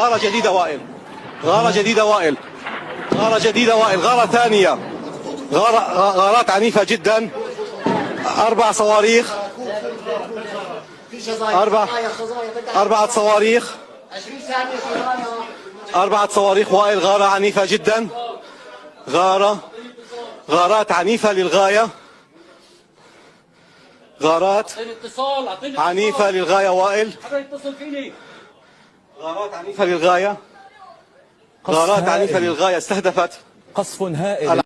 غارة جديدة وائل، غارة جديدة وائل، غارة جديدة وائل، غارة ثانية، غارات عنيفة جدا. 4 صواريخ، 4 صواريخ، 4 صواريخ وائل. غارة عنيفة جدا، غارات عنيفة للغاية، غارات عنيفة للغاية وائل، غارات عنيفة للغاية، غارات عنيفة للغاية. استهدفت قصف هائل.